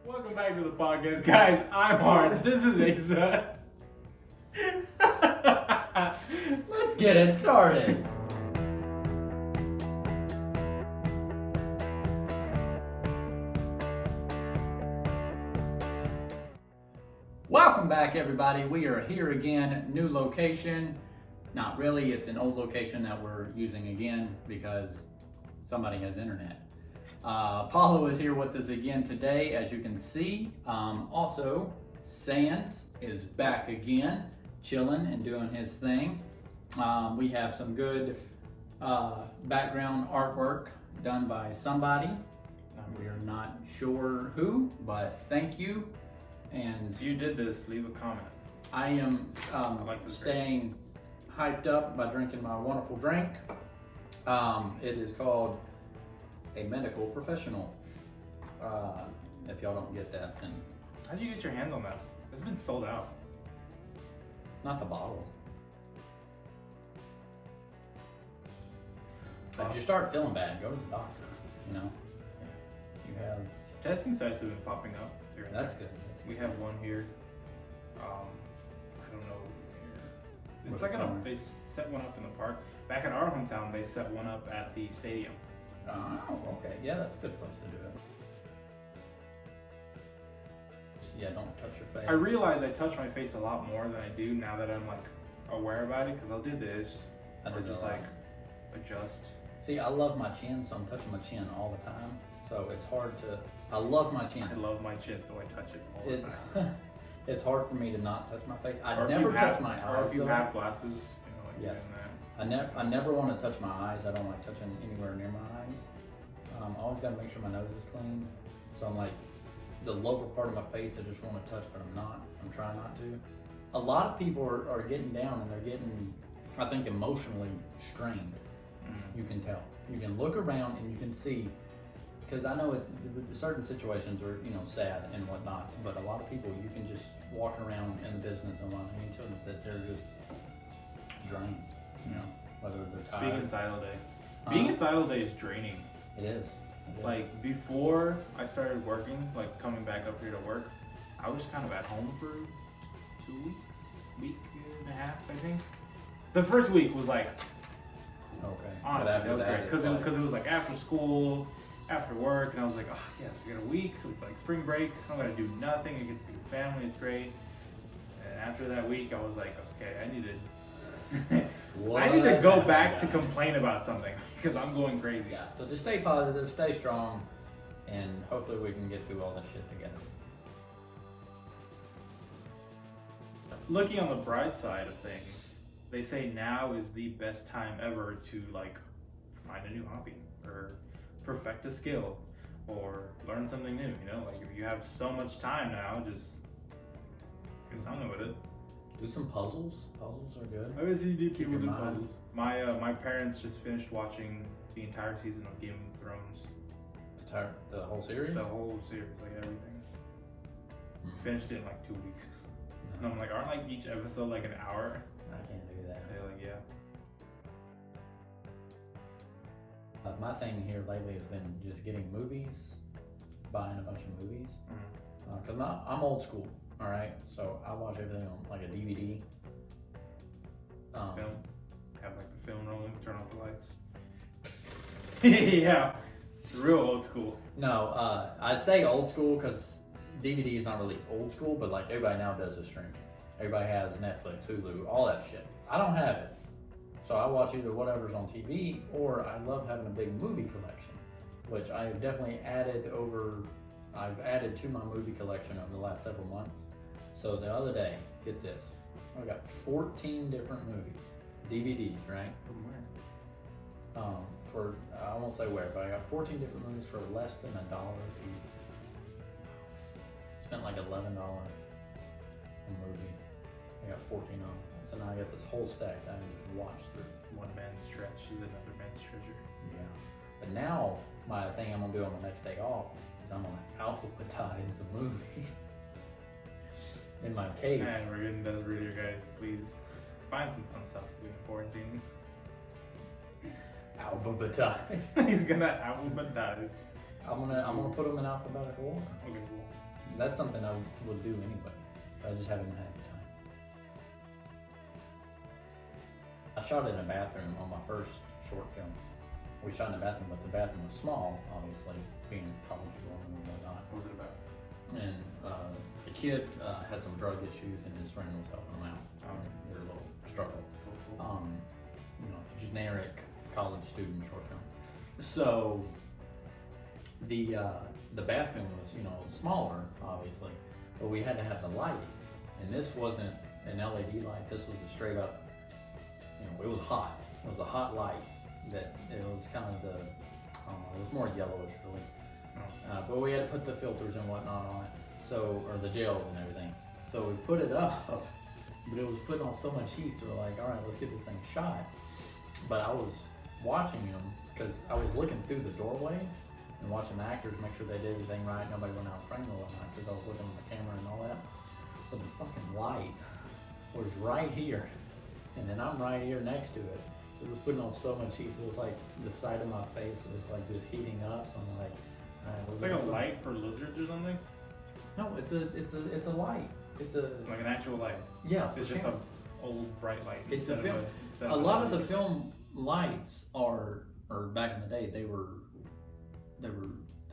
Welcome back to the podcast, guys. I'm Hart. This is Asa. Let's get it started. Welcome back, everybody. We are here again, new location. Not really, it's an old location that we're using again because somebody has internet. Paulo is here with us again today, as you can see. Also, Sans is back again, chilling and doing his thing. We have some good background artwork done by somebody. We are not sure who, but thank you. And If you did this, leave a comment. I am like this staying hyped up by drinking my wonderful drink. It is called a medical professional. If y'all don't get that, then How'd you get your hands on that? It's been sold out. not the bottle. If you start feeling bad, go to the doctor. You know, if you have, Testing sites have been popping up here and that's there. good. That's We good. have one here. I don't know here. It's What's like it on? they set one up in the park. Back in our hometown, they set one up at the stadium. Oh, okay. Yeah, that's a good place to do it. Yeah, don't touch your face. I realize I touch my face a lot more than I do now that I'm like aware about it, because I'll do this I or do just that a like lot. adjust. See, I love my chin, so I'm touching my chin all the time. So it's hard to. I love my chin. I love my chin, so I touch it all the It's, time. it's hard for me to not touch my face. I Or if never you touch have- my eyes. Or if you though. have glasses, you know, like Yes. doing that. I never want to touch my eyes. I don't like touching anywhere near my eyes. I always got to make sure my nose is clean. So I'm like, the lower part of my face I just want to touch, but I'm not. I'm trying not to. A lot of people are getting down and they're getting, I think, emotionally strained. You can tell. You can look around and you can see, because I know certain situations are, you know, sad and whatnot, but a lot of people, you can just walk around in the business and whatnot, and you can tell that they're just drained, you know, whether they're It's tired. being inside all day. Being inside all day is draining. It is. It is. Like before I started working, like coming back up here to work, I was kind of at home for 2 weeks, week and a half, I think. The first week was like, Okay. honestly, But after that was great, it's because like- it was like after school, after work, and I was like, oh yes, I got a week. It's like spring break. I'm gonna do nothing. I get to be with family. It's great. And after that week, I was like, okay, I need to What's go happening, back to guys? complain about something because I'm going crazy. Yeah, so just stay positive, stay strong, and hopefully we can get through all this shit together. Looking on the bright side of things, they say now is the best time ever to like find a new hobby or perfect a skill or learn something new. You know, like if you have so much time now, just do something with it. Do some puzzles. Puzzles are good. I guess you do Keep keep your with the mind. puzzles. My parents just finished watching the entire season of Game of Thrones, The whole series? the whole series, like everything. Mm. Finished it in like 2 weeks. And No, I'm like, aren't like each episode like an hour? I can't do that. They're like, yeah. My thing here lately has been just getting movies, buying a bunch of movies. Because I'm old school, all right? So I watch everything on like a DVD. Film. Have like the film rolling, turn off the lights. Yeah. Real old school. No, I'd say old school because DVD is not really old school, but like everybody now does is streaming. Everybody has Netflix, Hulu, all that shit. I don't have it. So I watch either whatever's on TV or I love having a big movie collection, which I have definitely I've added to my movie collection over the last several months. So the other day, get this, I got 14 different movies, DVDs, right? From where? I won't say where, but I got 14 different movies for less than $1 a piece. Spent like $11 on movies. I got 14 on. So now I got this whole stack that I can just watch through. One man's stretch is another man's treasure. Yeah. But now my thing I'm gonna do on the next day off is I'm gonna alphabetize the movies in my case. Man, we're getting desperate here, guys. Please find some fun stuff to do in quarantine. Alphabetize. He's gonna alphabetize. I'm gonna put them in alphabetical order. Okay, cool. that's something I would do anyway. But I just haven't had time. I shot in a bathroom on my first short film. We shot in a bathroom, but the bathroom was small, obviously, being a college dorm and whatnot. What was it about? And the kid had some drug issues, and his friend was helping him out. Their little struggle. You know, generic college student short film. So the bathroom was, you know, smaller, obviously, but we had to have the lighting, and this wasn't an LED light. This was a straight up, you know, it was hot. It was a hot light that it was kind of the, it was more yellowish really. But we had to put the filters and whatnot on it, so, or the gels and everything. So we put it up, but it was putting on so much heat, so we're like, all right, let's get this thing shot. But I was watching them, because I was looking through the doorway and watching the actors make sure they did everything right, nobody went out of frame or whatnot, because I was looking at the camera and all that. But the fucking light was right here, and then I'm right here next to it. It was putting off so much heat, so it was like the side of my face was like just heating up. So I'm like, all right, It's like a light for lizards or something? No, it's a light. It's a Like an actual light? Yeah. It's just an old bright light. It's a film. A lot of the film lights are, or back in the day, they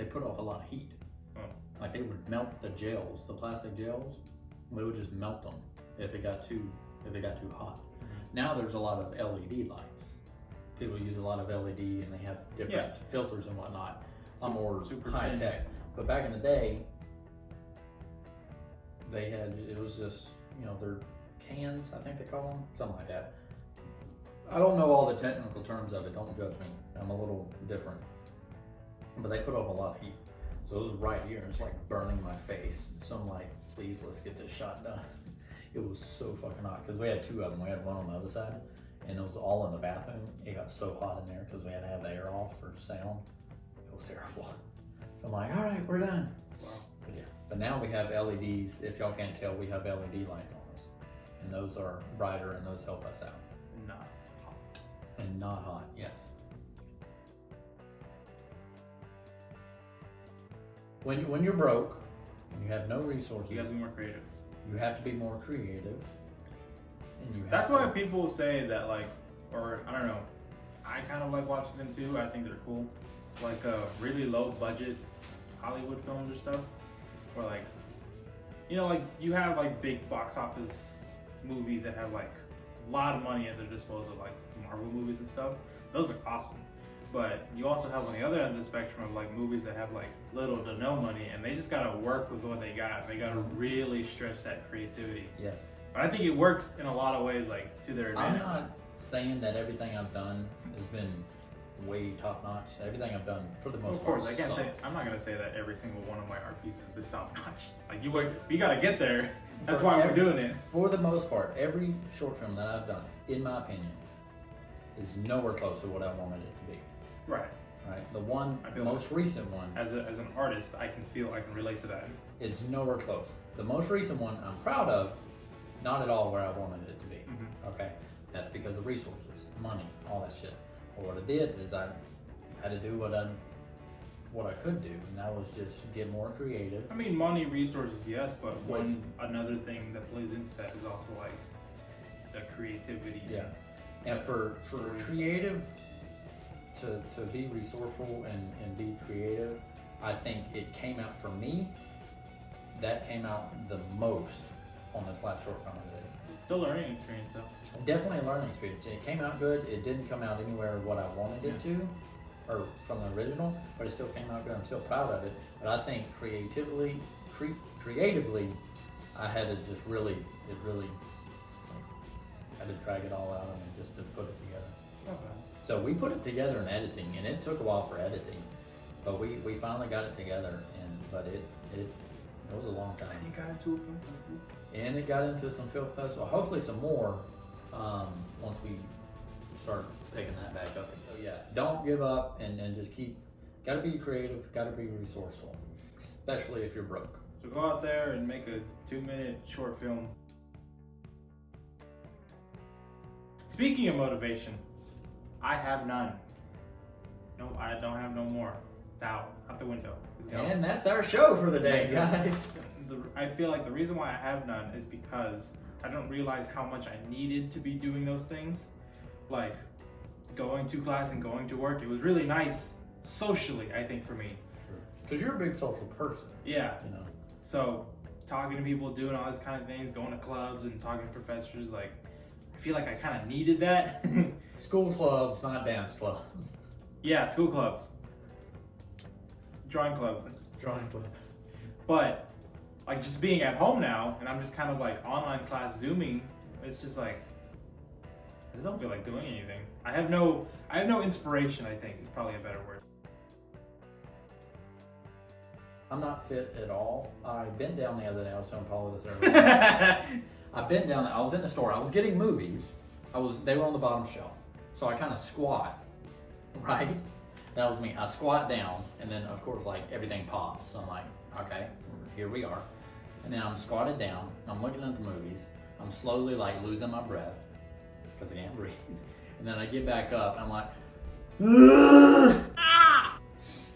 put off a lot of heat. Oh. Like they would melt the gels, the plastic gels. We would just melt them if it got too hot. Now there's a lot of LED lights. People use a lot of LED and they have different filters and whatnot. More super high thin. tech. But back in the day, they had, it was just, you know, their cans, I think they call them, something like that. I don't know all the technical terms of it, don't judge me. I'm a little different. But they put off a lot of heat. So it was right here, and it's like burning my face. So I'm like, please, let's get this shot done. It was so fucking hot, because we had two of them. We had one on the other side, and it was all in the bathroom. It got so hot in there, because we had to have the air off for sound. It was terrible. So I'm like, all right, we're done. Wow. But yeah, but now we have LEDs. If y'all can't tell, we have LED lights on us. And those are brighter, and those help us out. Not hot. And not hot, yes. When you're broke, and you have no resources, You guys be more creative. you have to be more creative. And you have That's to, why people say that, like, or I don't know, I kind of like watching them too. I think they're cool. Like really low budget Hollywood films or stuff. Or like, you know, like you have like big box office movies that have like a lot of money at their disposal, like Marvel movies and stuff. Those are awesome. But you also have on the other end of the spectrum of like movies that have like little to no money, and they just gotta work with what they got. They gotta really stretch that creativity. Yeah. But I think it works in a lot of ways, like to their advantage. I'm not saying that everything I've done has been way top notch. Everything I've done, for the most Of course, part, I can't say. sucked. I'm not gonna say that every single one of my art pieces is top notch. Like you gotta get there. That's For why we're every- doing it. For the most part, every short film that I've done, in my opinion, is nowhere close to what I wanted it to be. Right. Right? The one, I feel most recent one, As an artist, I can relate to that. it's nowhere close. The most recent one I'm proud of, not at all where I wanted it to be. Okay? That's because of resources, money, all that shit. But what I did is I had to do what I could do, and that was just get more creative. I mean, money, resources, yes, but another thing that plays into that is also like the creativity. Yeah. And for Stories. creative to be resourceful and be creative, I think it came out for me, that came out the most on this last short film I did. It's a learning experience, though. Definitely a learning experience. It came out good. It didn't come out anywhere what I wanted it to, or from the original, but it still came out good. I'm still proud of it. But I think creatively, I had to just really had to drag it all out of me just to put it together. It's not bad. So we put it together in editing, and it took a while for editing, but we finally got it together. But it was a long time. And you got into a film festival? And it got into some film festival, hopefully some more, once we start picking that back up. So yeah, don't give up and just gotta be creative, gotta be resourceful, especially if you're broke. So go out there and make a 2-minute short film. Speaking of motivation, I have none. No, I don't have no more. It's out the window. It's gone. And that's our show for the day, guys. I feel like the reason why I have none is because I don't realize how much I needed to be doing those things. Like going to class and going to work. It was really nice socially, I think, for me. Because you're a big social person. Yeah. You know. So talking to people, doing all these kind of things, going to clubs and talking to professors, like I feel like I kind of needed that. School clubs, not dance clubs. Yeah, school clubs. Drawing clubs. Drawing clubs. But like just being at home now and I'm just kind of like online class zooming, it's just like I just don't feel like doing anything. I have no inspiration, I think is probably a better word. I'm not fit at all. I bent down the other day. I was telling Paulo this earlier. I bent down. I was in the store. I was getting movies. They were on the bottom shelf. So I kind of squat, right? That was me. I squat down, and then of course like everything pops. So I'm like, okay, here we are. And then I'm squatted down. I'm looking at the movies. I'm slowly like losing my breath because I can't breathe. And then I get back up. And I'm like,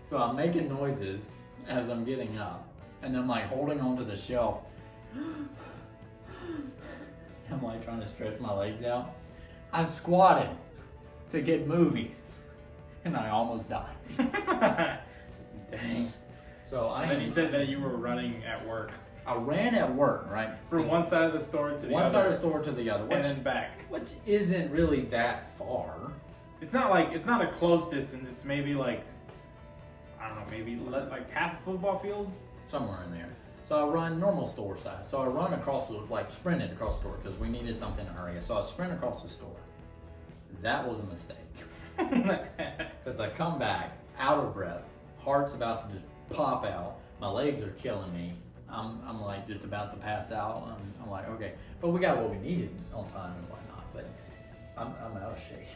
so I'm making noises as I'm getting up, and I'm like holding onto the shelf. I'm like trying to stretch my legs out. I squatted to get movies, and I almost died. Dang. So And then you said that you were running at work. I ran at work, right? From one side of the store to the other. One side of the store to the other, and then back. which isn't really that far. It's not a close distance. It's maybe like, I don't know, maybe like half a football field? Somewhere in there. So I run normal store size. So I run across, like sprinted across the store because we needed something to hurry. So I sprint across the store. That was a mistake. Because I come back, out of breath, heart's about to just pop out, my legs are killing me. I'm like just about to pass out. I'm like, okay. But we got what we needed on time and whatnot. But I'm out of shape.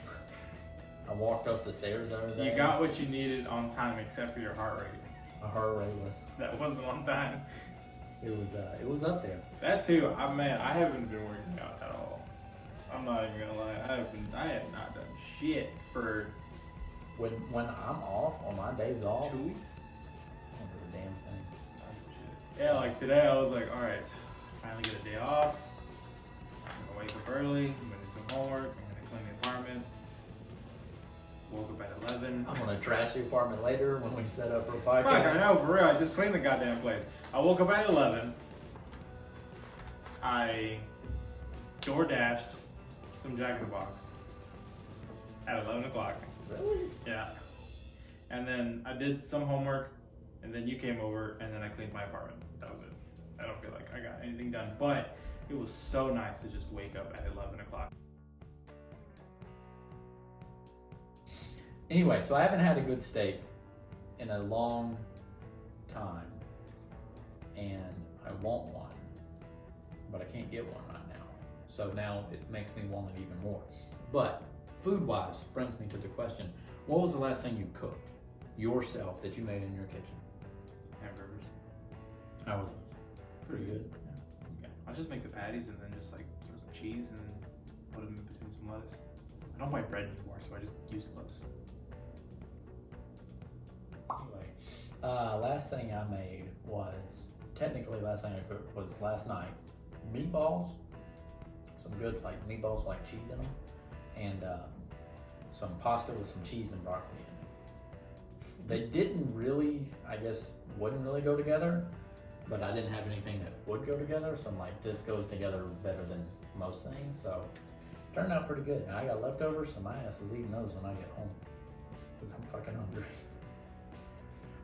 I walked up the stairs the other day. You got what you needed on time except for your heart rate. My heart rate was. That wasn't on time. It was up there. That too. I haven't been working out at all. I'm not even gonna lie. I have not done shit for When I'm off on my days off, 2 weeks. I don't do a damn thing. Yeah, like today I was like, all right, finally get a day off. I'm gonna wake up early. I'm gonna do some homework. I'm gonna clean the apartment. Woke up at 11. I'm gonna trash the apartment later when we set up for a podcast. Fuck, I know, for real. I just cleaned the goddamn place. I woke up at 11. I door dashed some Jack in the Box at 11 o'clock. Really? Yeah. And then I did some homework, and then you came over, and then I cleaned my apartment. That was it. I don't feel like I got anything done, but it was so nice to just wake up at 11 o'clock. Anyway, so I haven't had a good steak in a long time, and I want one, but I can't get one right now. So now it makes me want it even more. But food-wise brings me to the question, what was the last thing you cooked yourself that you made in your kitchen? Hamburgers. How was it? Pretty good. Yeah. Okay. I'll just make the patties and then just like throw some cheese and put them in between some lettuce. I don't buy bread anymore, so I just use lettuce. Anyway, last thing I made was, technically last thing I cooked was last night, meatballs, some good like meatballs with like cheese in them, and some pasta with some cheese and broccoli in it. They didn't really, I guess, wouldn't really go together, but I didn't have anything that would go together, so I'm like, this goes together better than most things, so it turned out pretty good. And I got leftovers, so my ass is eating those when I get home, because I'm fucking hungry.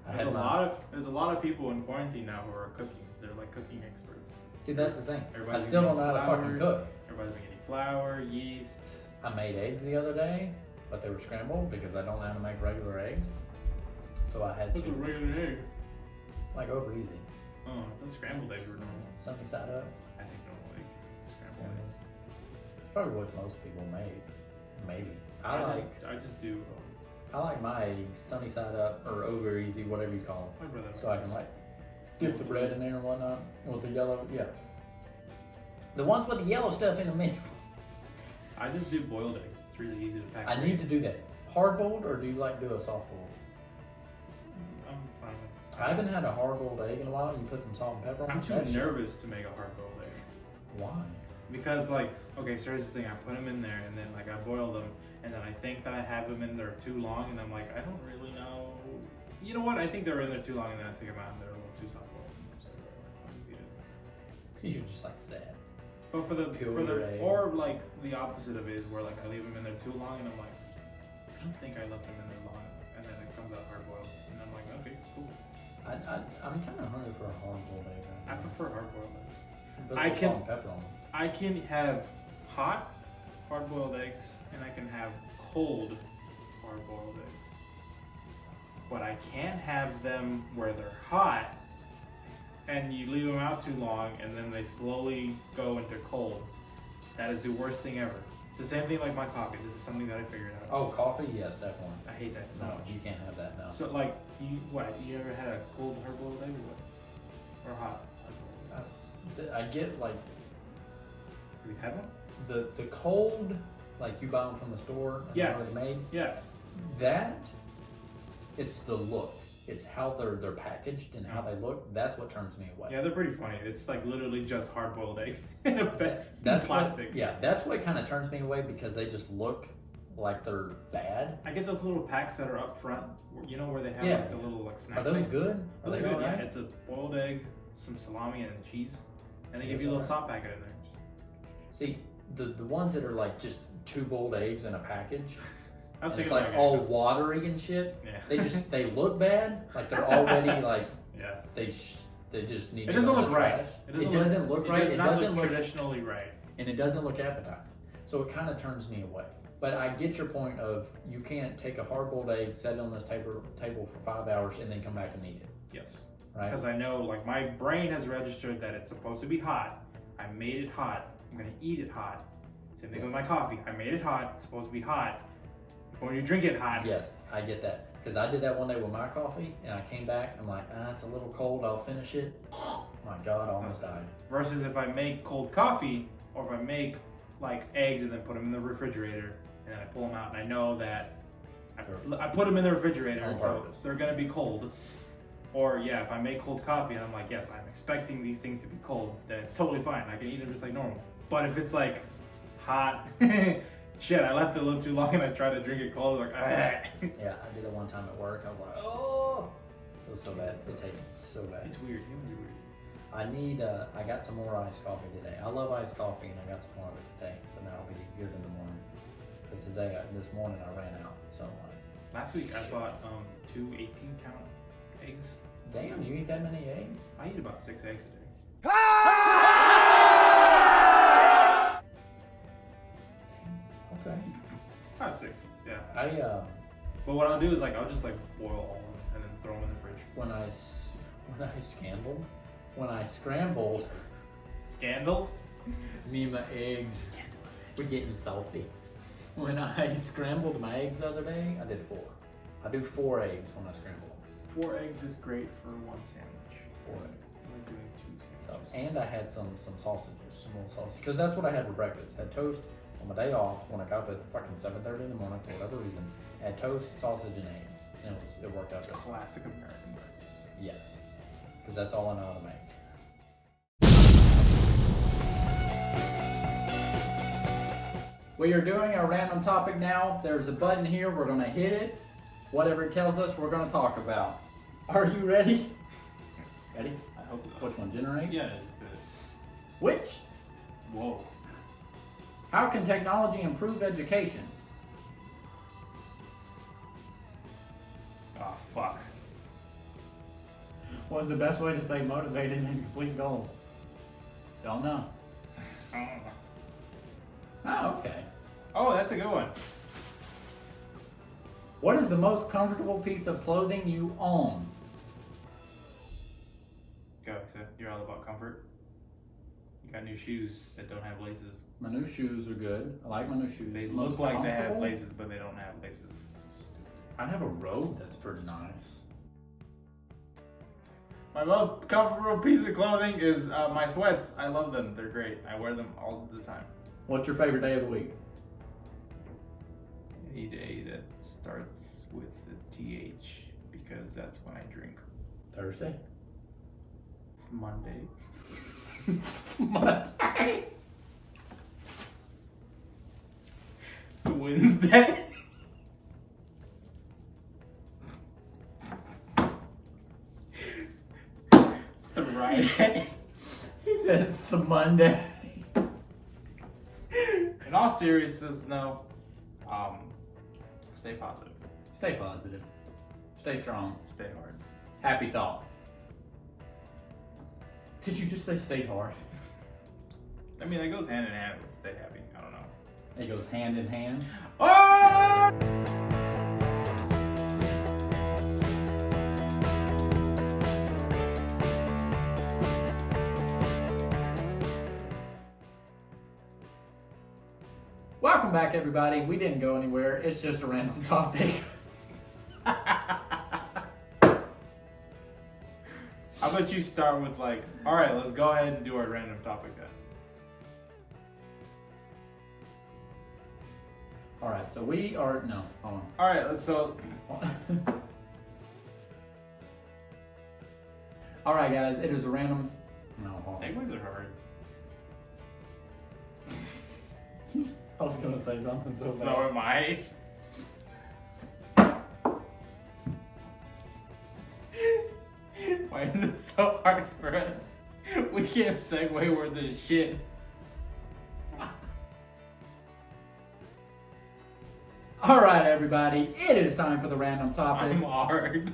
There's a lot of people in quarantine now who are cooking. They're like cooking experts. See, that's the thing. Everybody's I still don't making know how to fucking cook. Everybody's making flour, yeast. I made eggs the other day, but they were scrambled because I don't know how to make regular eggs. So I had What's a to, regular egg? like over easy. Oh, the scrambled eggs were normal. Sunny side up. I think normal eggs are scrambled Yeah. eggs. Probably what most people made. Maybe. I just do. I like my eggs sunny side up or over easy, whatever you call My brother. them. So I can like dip the bread in there and whatnot with the yellow. Yeah. The ones with the yellow stuff in the middle. I just do boiled eggs. It's really easy to pack. I need to do that. Hard boiled, or do you like do a soft boiled? I'm fine with it. I haven't had a hard-boiled egg in a while. You put some salt and pepper on I'm it. too That shit- nervous to make a hard-boiled egg. Why? Because like, okay, so here's the thing, I put them in there and then like I boil them and then I think that I have them in there too long and I'm like, I don't really know. You know what, I think they're in there too long and then I take them out and they're a little too soft boiled. So I just eat it. You're just like sad. But Pure egg. or like the opposite of it is where like I leave them in there too long and I'm like, I don't think I left them in there long enough and then it comes out hard boiled and I'm like, okay, cool. I'm kind of hungry for a hard-boiled egg. I prefer hard boiled egg. Put I some can- salt and pepper on them. I can have hot hard-boiled eggs and I can have cold hard-boiled eggs. But I can't have them where they're hot and you leave them out too long and then they slowly go into cold. That is the worst thing ever. It's the same thing like my coffee. This is something that I figured out. Oh, coffee? Yes, definitely. I hate that so No, much. you can't have that now. So like, you ever had a cold hard-boiled egg or what? Or hot hard-boiled egg? I get like Have you had one? the cold, like you buy them from the store and Yes. they're already made. Yes. That, it's the look. It's how they're packaged and how they look. That's what turns me away. Yeah, they're pretty funny. It's like literally just hard-boiled eggs in a That's plastic. That's what kind of turns me away because they just look like they're bad. I get those little packs that are up front. You know where they have Yeah. like the little like snack. Are those things? good? Are Those they are good. all Yeah, right? it's a boiled egg, some salami, and cheese, and they give Those you a little alright. salt packet in there. See, the ones that are like just two boiled eggs in a package, I was and it's thinking like like all eggs. watery and shit. Yeah. They look bad. Like they're already like Yeah. they just need. It to doesn't go in look the right. trash. It doesn't look right. It It does not doesn't look look traditionally right. and it doesn't look appetizing. So it kind of turns me away. But I get your point of you can't take a hard-boiled egg, set it on this table for 5 hours, and then come back and eat it, Yes. right? Because I know, like, my brain has registered that it's supposed to be hot. I made it hot. I'm gonna eat it hot. Same thing with my coffee. I made it hot. It's supposed to be hot. When you drink it hot. Yes, I get that. Because I did that one day with my coffee, and I came back, I'm like, it's a little cold, I'll finish it. My God, I almost died. Versus if I make cold coffee, or if I make like eggs and then put them in the refrigerator, and then I pull them out, and I know that I put them in the refrigerator, On so purpose. they're gonna be cold. Or yeah, if I make cold coffee and I'm like, yes, I'm expecting these things to be cold, then totally fine. I can eat them just like normal. But if it's like hot, shit, I left it a little too long and I tried to drink it cold, like, Yeah, I did it one time at work. I was like, oh, it was so bad. It tasted so bad. It's weird. Humans are weird. I got some more iced coffee today. I love iced coffee, and I got some more of it today, so now I'll be good in the morning. Because this morning I ran out. So Last week I bought 2 18-count eggs. damn, you eat that many eggs? I eat about 6 eggs a day. Okay. 5, 6, yeah. I But what I'll do is like I'll just like boil all of them and then throw them in the fridge. when I scrambled, Scandal? me and my eggs, we're getting salty. When I scrambled my eggs the other day, I did 4. I do 4 eggs when I scramble them. 4 eggs is great for 1 sandwich. 4 eggs. I'm doing 2 So, sandwiches. and I had some sausages, some little sausages, because that's what I had for breakfast. Had toast on my day off when I got up at fucking 7:30 in the morning for whatever reason. Had toast, sausage, and eggs, and it worked out just Classic American breakfast. yes, because that's all I know how to make. We are doing our random topic now. There's a button here. We're gonna hit it. Whatever it tells us, we're gonna talk about. Are you ready? Ready? I hope so. Which one? Generate? Yeah, it's good. Which? Whoa. How can technology improve education? Oh, fuck. What's the best way to stay motivated and complete goals? Don't know. I don't know. Oh, okay. Oh, that's a good one. What is the most comfortable piece of clothing you own? Go, Alexa. You're all about comfort. You got new shoes that don't have laces. My new shoes are good. I like my new shoes. They The look most like they have comfortable? laces, but they don't have laces. I have a robe that's pretty nice. My most comfortable piece of clothing is my sweats. I love them. They're great. I wear them all the time. What's your favorite day of the week? Any day that starts with the TH because that's when I drink. Thursday? Monday. Monday. Wednesday. Friday. He said it's a Monday. In all seriousness, no. Stay positive. Stay positive. Stay strong. Stay hard. Happy thoughts. Did you just say stay hard? I mean, it goes hand in hand with stay happy. I don't know. It goes hand in hand. Oh! Welcome back, everybody. We didn't go anywhere. It's just a random topic. How about you start with like, all right, let's go ahead and do our random topic then. All right, so we are no. Hold All right, so on. All right, guys. It is a random. No, hold on. segues are hard. I was gonna say something so bad. So am I. Why is it so hard for us? We can't segue worth this shit. All right, everybody. It is time for the random topic. I'm hard.